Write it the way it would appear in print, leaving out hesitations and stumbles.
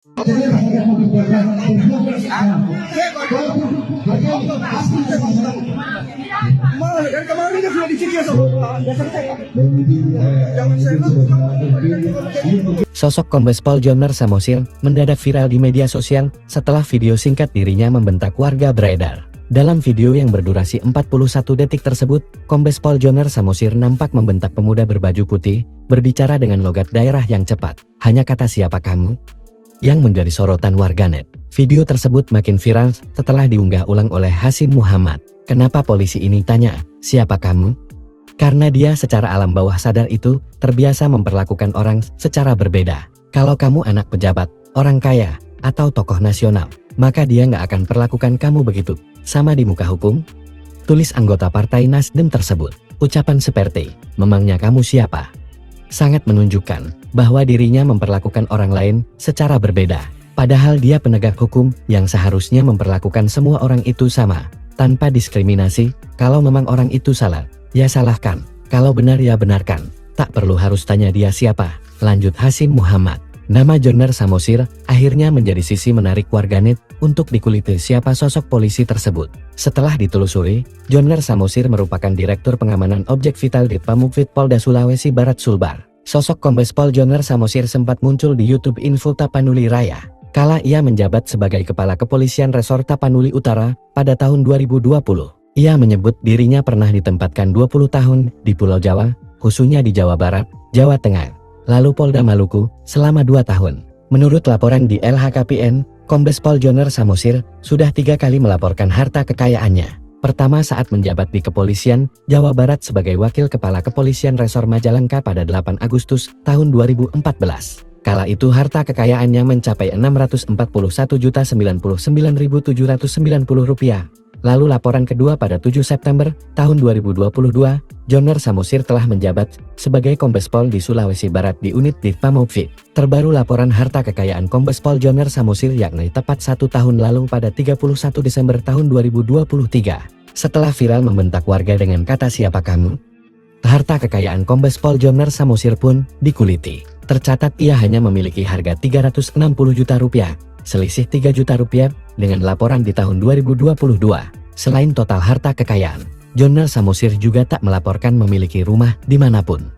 Sosok Kombes Pol Joner Samosir mendadak viral di media sosial setelah video singkat dirinya membentak warga beredar. Dalam video yang berdurasi 41 detik tersebut, Kombes Pol Joner Samosir nampak membentak pemuda berbaju putih, berbicara dengan logat daerah yang cepat. "Hanya kata siapa kamu?" yang menjadi sorotan warganet. Video tersebut makin viral setelah diunggah ulang oleh Hasim Muhammad. "Kenapa polisi ini tanya, siapa kamu?" Karena dia secara alam bawah sadar itu terbiasa memperlakukan orang secara berbeda. Kalau kamu anak pejabat, orang kaya, atau tokoh nasional, maka dia nggak akan perlakukan kamu begitu. Sama di muka hukum, tulis anggota Partai Nasdem tersebut. Ucapan seperti, "Memangnya kamu siapa?" sangat menunjukkan bahwa dirinya memperlakukan orang lain secara berbeda. Padahal dia penegak hukum yang seharusnya memperlakukan semua orang itu sama, tanpa diskriminasi. Kalau memang orang itu salah, ya salahkan. Kalau benar ya benarkan. Tak perlu harus tanya dia siapa, lanjut Hasim Muhammad. Nama Joner Samosir akhirnya menjadi sisi menarik warganet untuk dikuliti siapa sosok polisi tersebut. Setelah ditelusuri, Joner Samosir merupakan Direktur Pengamanan Objek Vital di Pamukvit Polda Sulawesi Barat Sulbar. Sosok Kombes Pol Joner Samosir sempat muncul di YouTube Info Tapanuli Raya kala ia menjabat sebagai Kepala Kepolisian Resor Tapanuli Utara pada tahun 2020. Ia menyebut dirinya pernah ditempatkan 20 tahun di Pulau Jawa, khususnya di Jawa Barat, Jawa Tengah, lalu Polda Maluku selama 2 tahun. Menurut laporan di LHKPN, Kombes Pol Joner Samosir sudah 3 kali melaporkan harta kekayaannya. Pertama saat menjabat di Kepolisian Jawa Barat sebagai Wakil Kepala Kepolisian Resor Majalengka pada 8 Agustus tahun 2014. Kala itu harta kekayaannya mencapai Rp641.099.790. Lalu laporan kedua pada 7 September tahun 2022, Joner Samosir telah menjabat sebagai Kombes Pol di Sulawesi Barat di unit Ditpamukvit. Terbaru laporan harta kekayaan Kombes Pol Joner Samosir yakni tepat 1 tahun lalu pada 31 Desember tahun 2023. Setelah viral membentak warga dengan kata siapa kamu, harta kekayaan Kombes Pol Joner Samosir pun dikuliti. Tercatat ia hanya memiliki harga Rp360 juta, selisih Rp3 juta dengan laporan di tahun 2022. Selain total harta kekayaan, Joner Samosir juga tak melaporkan memiliki rumah dimanapun.